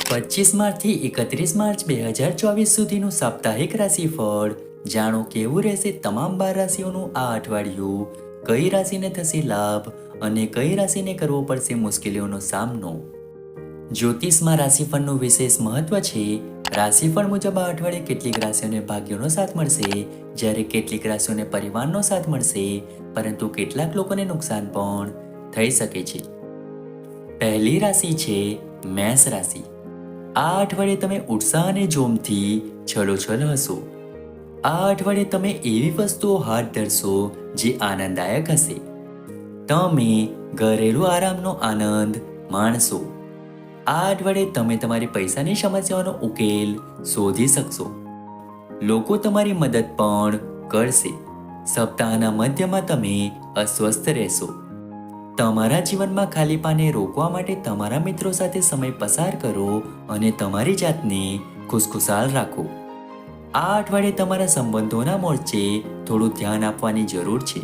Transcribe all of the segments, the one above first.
25 માર્ચથી 31 માર્ચ 2024 સુધીનું સાપ્તાહિક રાશિફળ જાણો કેવું રહેશે તમામ 12 રાશિઓનું આ અઠવાડિયું, કઈ રાશિને થશે લાભ અને કઈ રાશિને કરવો પડશે મુશ્કેલીઓનો સામનો. જ્યોતિષમાં રાશિફળનું વિશેષ મહત્વ છે. રાશિફળ મુજબ આ અઠવાડિયે કેટલીક રાશિઓને ભાગ્યનો સાથ મળશે, જ્યારે કેટલીક રાશિઓને પરિવારનો સાથ મળશે, પરંતુ કેટલાક લોકોને નુકસાન પણ થઈ શકે છે. પહેલી રાશિ છે મેષ રાશિ. આ અઠવાડિયે તમે ઉત્સાહ અને જોમથી છલોછલ હશો. આ અઠવાડિયે તમે એવી વસ્તુઓ હાથ ધરશો જે આનંદદાયક હશે. તમે ઘરેલું આરામનો આનંદ માણશો. આ અઠવાડિયે તમે તમારી પૈસાની સમસ્યાઓનો ઉકેલ શોધી શકશો. લોકો તમારી મદદ પણ કરશે. સપ્તાહના મધ્યમાં તમે અસ્વસ્થ રહેશો. તમારા જીવનમાં ખાલીપાને રોકવા માટે તમારા મિત્રો સાથે સમય પસાર કરો અને તમારી જાતને ખુશખુશાલ રાખો. આ અઠવાડિયે તમારા સંબંધોના મોરચે થોડું ધ્યાન આપવાની જરૂર છે.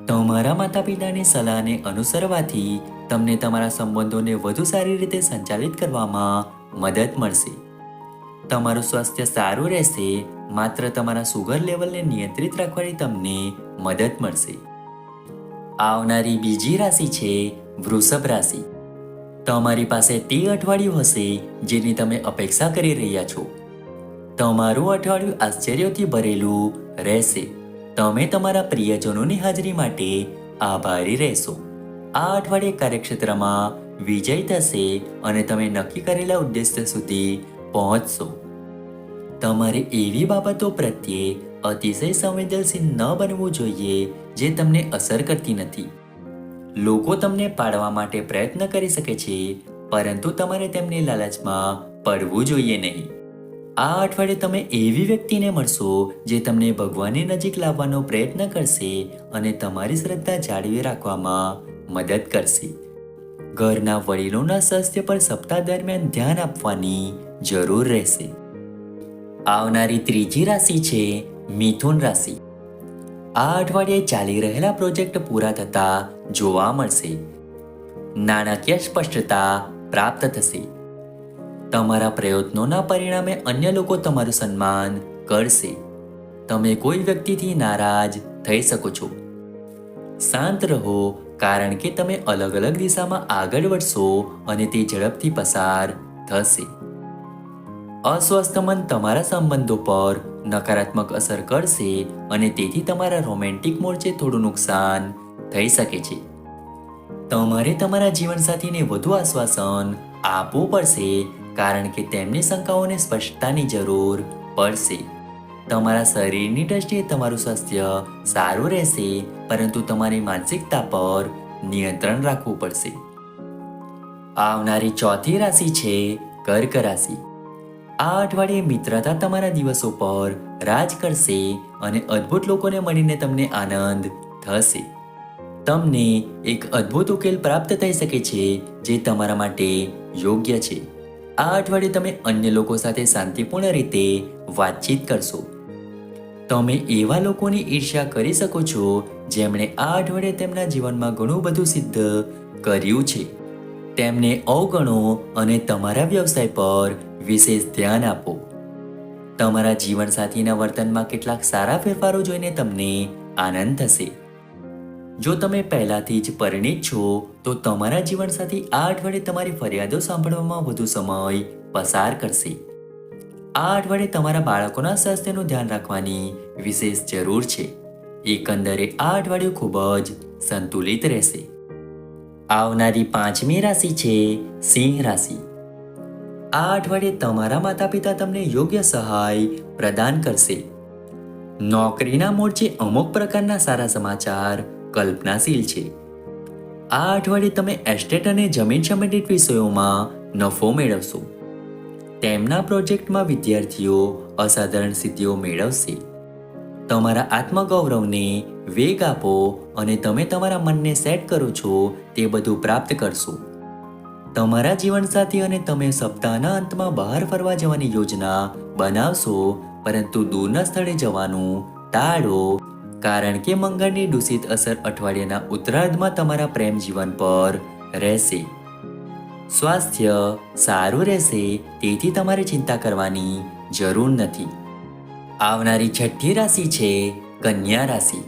તમારા માતા પિતાની સલાહને અનુસરવાથી તમને તમારા સંબંધોને વધુ સારી રીતે સંચાલિત કરવામાં મદદ મળશે. તમારું સ્વાસ્થ્ય સારું રહેશે. માત્ર તમારા સુગર લેવલને નિયંત્રિત રાખવાની તમને મદદ મળશે. આવનારી બીજી રાશિ છે વૃષભ રાશિ. તમારી પાસે તે અઠવાડિયું હશે જેની તમે અપેક્ષા કરી રહ્યા છો. તમારું અઠવાડિયું આશ્ચર્યોથી ભરેલું રહેશે. તમે તમારા પ્રિયજનોની હાજરી માટે આભારી રહેશો. આ અઠવાડિયે કાર્યક્ષેત્રમાં વિજય થશે અને તમે નક્કી કરેલા ઉદ્દેશ્ય સુધી પહોંચશો. તમારે એવી બાબતો પ્રત્યે અતિશય સંવેદનશીલ ન બનવું જોઈએ જે તમને અસર કરતી નથી. લોકો તમને પાડવા માટે પ્રયત્ન કરી શકે છે, પરંતુ તમારે તેમની લાલચમાં પડવું જોઈએ નહીં. આ અઠવાડિયે તમે એવી વ્યક્તિને મળશો જે તમને ભગવાનની નજીક લાવવાનો પ્રયત્ન કરશે અને તમારી શ્રદ્ધા જાળવી રાખવામાં મદદ કરશે. ઘરના વડીલોના સ્વાસ્થ્ય પર સપ્તાહ દરમિયાન ધ્યાન આપવાની જરૂર રહેશે. આવનારી ત્રીજી રાશિ છે મિથુન રાશિ. આ અઠવાડિયે ચાલી રહેલા પ્રોજેક્ટ પૂરા થતા જોવા મળશે. નાણાકીય સ્પષ્ટતા પ્રાપ્ત થશે. તમારા પ્રયત્નોના પરિણામે અન્ય લોકો તમારું સન્માન કરશે. તમે કોઈ વ્યક્તિથી નારાજ થઈ શકો છો. શાંત રહો, કારણ કે તમે અલગ અલગ દિશામાં આગળ વધશો અને તે ઝડપથી પસાર થશે. અસ્વસ્થ મન તમારા સંબંધો પર નકારાત્મક અસર કરશે અને તેથી તમારા રોમેન્ટિક મોરચે થોડું નુકસાન થઈ શકે છે. તમારે તમારા જીવનસાથીને વધુ આશ્વાસન આપવું પડશે, કારણ કે તેમની શંકાઓને સ્પષ્ટતાની જરૂર પડશે. તમારા શરીરની દ્રષ્ટિએ તમારું સ્વાસ્થ્ય સારું રહેશે, પરંતુ તમારી માનસિકતા પર નિયંત્રણ રાખવું પડશે. આવનારી ચોથી રાશિ છે કર્ક રાશિ. આ અઠવાડિયે મિત્રતા તમારા દિવસો પર રાજ કરશે અને અદ્ભુત લોકોને મળીને તમને આનંદ થશે. તમને એક અદ્ભુત ઉકેલ પ્રાપ્ત થઈ શકે છે જે તમારા માટે યોગ્ય છે. આ અઠવાડિયે તમે અન્ય લોકો સાથે શાંતિપૂર્ણ રીતે વાતચીત કરશો. તમે એવા લોકોની ઈર્ષ્યા કરી શકો છો જેમણે આ અઠવાડિયે તેમના જીવનમાં ઘણું બધું સિદ્ધ કર્યું છે. તેમને અવગણો અને તમારા વ્યવસાય પર વિશેષ ધ્યાન આપો. તમારા જીવનસાથીના વર્તનમાં કેટલાક સારા ફેરફારો જોઈને તમને આનંદ થશે. જો તમે પહેલાથી જ પરિણિત છો તો તમારા જીવનસાથી આ અઠવાડિયે તમારી ફરિયાદો સાંભળવામાં વધુ સમય પસાર કરશે. આ અઠવાડિયે તમારા બાળકોના સ્વાસ્થ્યનું ધ્યાન રાખવાની વિશેષ જરૂર છે. એકંદરે આ અઠવાડિયું ખૂબ જ સંતુલિત રહેશે. આવનારી પાંચમી રાશિ છે સિંહ રાશિ. આ અઠવાડિયે તમારા માતા પિતા તમને યોગ્ય સહાય પ્રદાન કરશે. નોકરીના મોરચે અમુક પ્રકારના સારા સમાચાર કલ્પનાશીલ છે. આ અઠવાડિયે તમે એસ્ટેટ અને જમીન સંબંધિત વિષયોમાં નફો મેળવશો. તેમના પ્રોજેક્ટમાં વિદ્યાર્થીઓ અસાધારણ સિદ્ધિઓ મેળવશે. તમારા આત્મગૌરવને વેગ આપો અને તમે તમારા મનને સેટ કરો છો તે બધું પ્રાપ્ત કરશો. તમારા જીવનસાથી અને તમે સપ્તાહના અંતમાં બહાર ફરવા જવાની યોજના બનાવશો, પરંતુ દૂરના સ્થળે જવાનું ટાળો, કારણ કે મંગળની દૂષિત અસર અઠવાડિયાના ઉત્તરાર્ધમાં તમારા પ્રેમ જીવન પર રહેશે. સ્વાસ્થ્ય સારું રહેશે, તેથી તમારે ચિંતા કરવાની જરૂર નથી. આવનારી છઠ્ઠી રાશિ છે કન્યા રાશિ.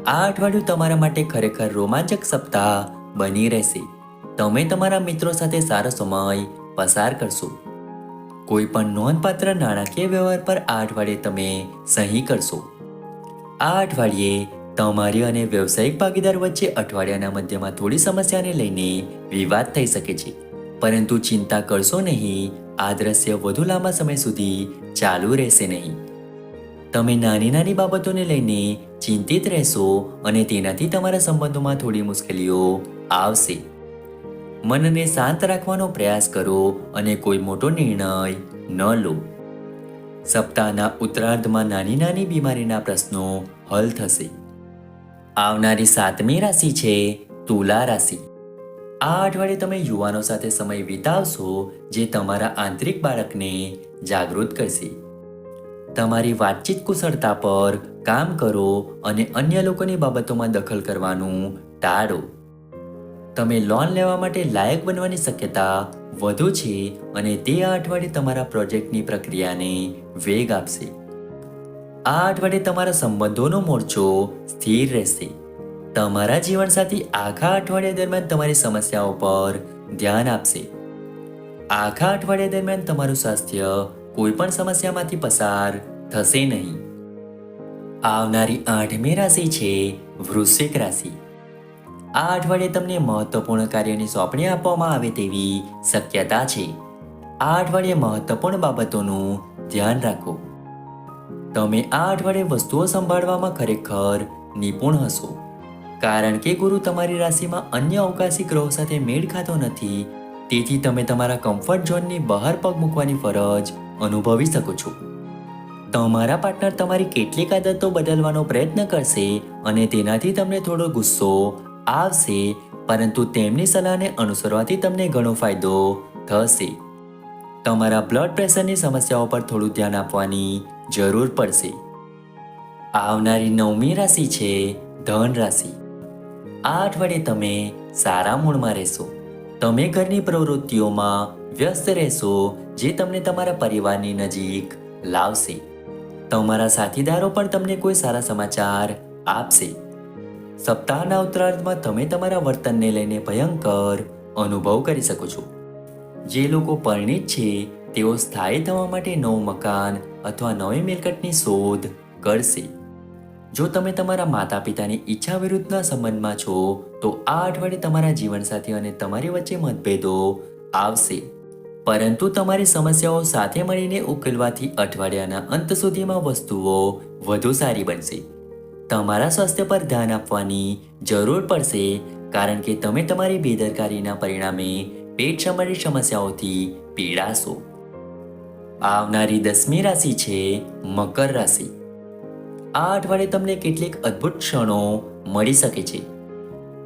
આ અઠવાડિયું તમારા માટે ખરેખર રોમાંચક સપ્તાહ બની રહેશે. તમે તમારા મિત્રો સાથે સારો સમય પસાર કરશો. કોઈ પણ નોંધપાત્ર નાણાકીય વ્યવહાર પર આ અઠવાડિયે તમે સહી કરશો. આ અઠવાડિયે તમારી અને વ્યવસાયિક ભાગીદાર વચ્ચે અઠવાડિયાના મધ્યમાં થોડી સમસ્યાને લઈને વિવાદ થઈ શકે છે, પરંતુ ચિંતા કરશો નહીં. આ દ્રશ્ય વધુ લાંબા સમય સુધી ચાલુ રહેશે નહીં. તમે નાની નાની બાબતોને લઈને ચિંતિત રહેશો અને તેનાથી તમારા સંબંધોમાં થોડી મુશ્કેલીઓ આવશે. મનને શાંત રાખવાનો પ્રયાસ કરો અને કોઈ મોટો નિર્ણય ન લો. સપ્તાહના ઉત્તરાર્ધમાં નાની નાની બીમારીના પ્રશ્નો હલ થશે. આવનારી 7મી રાશિ છે તુલા રાશિ. આ અઠવાડિયે તમે યુવાનો સાથે સમય વિતાવશો, જે તમારા આંતરિક બાળકને જાગૃત કરશે. તમારી વાતચીત કુશળતા પર કામ કરો અને અન્ય લોકોની બાબતોમાં દખલ કરવાનું ટાળો. તમે લોન લેવા માટે લાયક બનવાની શક્યતા વધુ છે અને તે આ અઠવાડિયે તમારા પ્રોજેક્ટની પ્રક્રિયાને વેગ આપશે. આ અઠવાડિયે તમારા સંબંધોનો મોરચો સ્થિર રહેશે. તમારા જીવનસાથી આખા અઠવાડિયા દરમિયાન તમારી સમસ્યાઓ પર ધ્યાન આપશે. આખા અઠવાડિયા દરમિયાન તમારું સ્વાસ્થ્ય કોઈ પણ સમસ્યામાંથી પસાર થશે નહીં. આવનારી 8મી રાશિ છે વૃશ્ચિક રાશિ. આ અઠવાડિયે તમને મહત્વપૂર્ણ કાર્યની સોંપણી આપવામાં આવે તેવી શક્યતા છે. આ અઠવાડિયે મહત્વપૂર્ણ બાબતોનું ધ્યાન રાખો. તમે આ અઠવાડિયે વસ્તુઓ સંભાળવામાં ખરેખર નિપુણ હશો, કારણ કે ગુરુ તમારી રાશિમાં અન્ય અવકાશી ગ્રહો સાથે મેળ ખાતો નથી. તેથી તમે તમારા કમ્ફર્ટ ઝોનની બહાર પગ મૂકવાની ફરજ અનુભવી શકો છો. તમારા પાર્ટનર તમારી કેટલીક આદતો બદલવાનો પ્રયત્ન કરશે અને તેનાથી તમને થોડો ગુસ્સો આવશે, પરંતુ તેમની સલાહને અનુસરવાથી તમને ઘણો ફાયદો થશે. તમારા બ્લડ પ્રેશરની સમસ્યાઓ પર થોડું ધ્યાન આપવાની જરૂર પડશે. આવનારી 9મી રાશિ છે ધન રાશિ. આ અઠવાડિયે તમે સારા મૂડમાં રહેશો. તમે ઘરની પ્રવૃત્તિઓમાં વ્યસ્ત રહેશો, જે તમને તમારા પરિવારની નજીક લાવશે. તમારા સાથીદારો પણ તમને કોઈ સારા સમાચાર આપશે. સપ્તાહના ઉત્તરાર્ધમાં તમે તમારા વર્તનને લઈને ભયંકર અનુભવ કરી શકો છો. જે લોકો પરિણીત છે તેઓ સ્થાયી થવા માટે નવું મકાન અથવા નવી મિલકતની શોધ કરશે. જો તમે તમારા માતા પિતાની ઈચ્છા વિરુદ્ધના સંબંધમાં છો, તો આ અઠવાડિયે તમારા જીવનસાથી અને તમારી વચ્ચે મતભેદો આવશે, પરંતુ તમારી સમસ્યાઓ સાથે મળીને ઉકેલવાથી અઠવાડિયાના અંત સુધીમાં વસ્તુઓ વધુ સારી બનશે. તમારા સ્વાસ્થ્ય પર ધ્યાન આપવાની જરૂર પડશે, કારણ કે તમે તમારી બેદરકારીના પરિણામે પેટ સંબંધિત સમસ્યાઓથી પીડાશો. આવનારી 10મી રાશિ છે મકર રાશિ. આ અઠવાડિયે તમને કેટલીક અદ્ભુત ક્ષણો મળી શકે છે.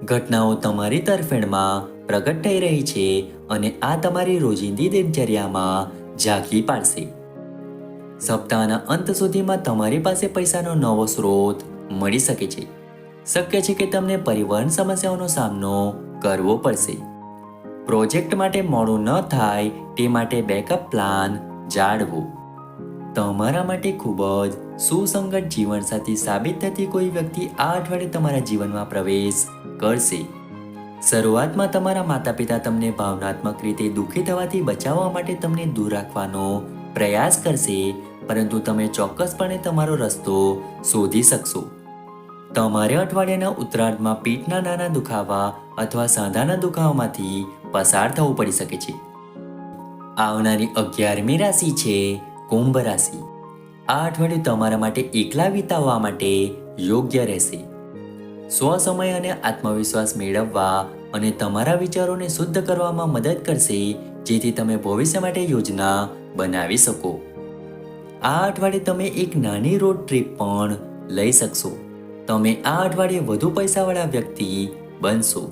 ઘટનાઓ તમારી તરફેણમાં પ્રગટ થઈ રહી છે અને આ તમારી રોજિંદી દિનચર્યામાં ઝાંખી પાડશે. સપ્તાહના અંત સુધીમાં તમારી પાસે પૈસાનો નવો સ્ત્રોત મળી શકે છે. શક્ય છે કે તમને પરિવહન સમસ્યાઓનો સામનો કરવો પડશે. પ્રોજેક્ટ માટે મોડું ન થાય તે માટે બેકઅપ પ્લાન જાળવો. તમારા માટે ખૂબ જ સુસંગત જીવનસાથી સાબિત થતી કોઈ વ્યક્તિ આ અઠવાડિયે તમારા જીવનમાં પ્રવેશ કરશે. શરૂઆતમાં તમારા માતા પિતા તમને ભાવનાત્મક રીતે દુઃખી થવાથી બચાવવા માટે તમને દૂર રાખવાનો પ્રયાસ કરશે, પરંતુ તમે ચોક્કસપણે તમારો રસ્તો શોધી શકશો. તમારે અઠવાડિયાના ઉત્તરાર્ધમાં પીઠના નાના દુખાવા અથવા સાંધાના દુખાવામાંથી પસાર થવું પડી શકે છે. આવનારી 11મી રાશિ છે કુંભ રાશિ. આ અઠવાડિયું તમારા માટે એકલા વિતાવવા માટે યોગ્ય રહેશે. સ્વસમય અને આત્મવિશ્વાસ મેળવવા અને તમારા વિચારોને શુદ્ધ કરવામાં મદદ કરશે, જેથી તમે ભવિષ્ય માટે યોજના બનાવી શકો. આ અઠવાડિયે તમે એક નાની રોડ ટ્રીપ પણ લઈ શકશો. તમે આ અઠવાડિયે વધુ પૈસાવાળા વ્યક્તિ બનશો.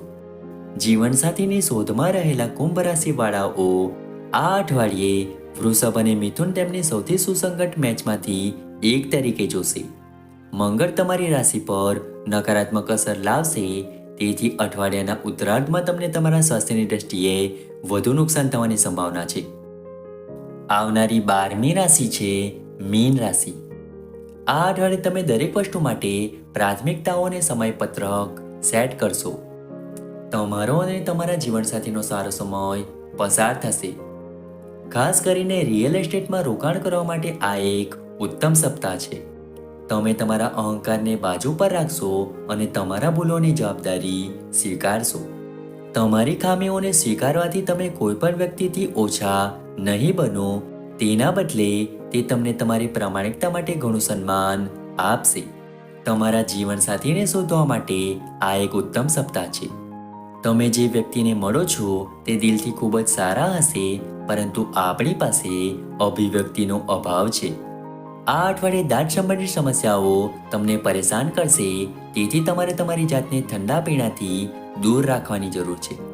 જીવનસાથીની શોધમાં રહેલા કુંભ રાશિવાળાઓ આ અઠવાડિયે વૃષભ અને મિથુન તેમની સૌથી સુસંગત મેચમાંથી એક તરીકે જોશે. મંગળ તમારી રાશિ પર નકારાત્મક અસર લાવશે, તેથી અઠવાડિયાના ઉત્તરાર્ધમાં તમને તમારા સ્વાસ્થ્યની દ્રષ્ટિએ વધુ નુકસાન થવાની સંભાવના છે. આવનારી 12મી રાશિ છે મીન રાશિ. આ અઠવાડિયે તમે દરેક વસ્તુ માટે પ્રાથમિકતાઓ અને સમયપત્રક સેટ કરશો. તમારો અને તમારા જીવનસાથીનો સારો સમય પસાર થશે. ખાસ કરીને રિયલ એસ્ટેટમાં રોકાણ કરવા માટે આ એક ઉત્તમ સપ્તાહ છે. તમે તમારા અહંકારને બાજુ પર રાખશો અને તમારા ભૂલોની જવાબદારી સ્વીકારશો. તમારી ખામીઓને સ્વીકારવાથી તમે કોઈ પણ વ્યક્તિથી ઓછા નહીં બનો. તેના બદલે તે તમને તમારી પ્રામાણિકતા માટે ઘણું સન્માન આપશે. તમારા જીવનસાથીને શોધવા માટે આ એક ઉત્તમ સપ્તાહ છે. તમે જે વ્યક્તિને મળો છો તે દિલથી ખૂબ જ સારા હશે, પરંતુ આપણી પાસે અભિવ્યક્તિનો અભાવ છે. આ અઠવાડિયે દાંત સંબંધિત સમસ્યાઓ તમને પરેશાન કરશે, તેથી તમારે તમારી જાતને ઠંડા પીણાથી દૂર રાખવાની જરૂર છે.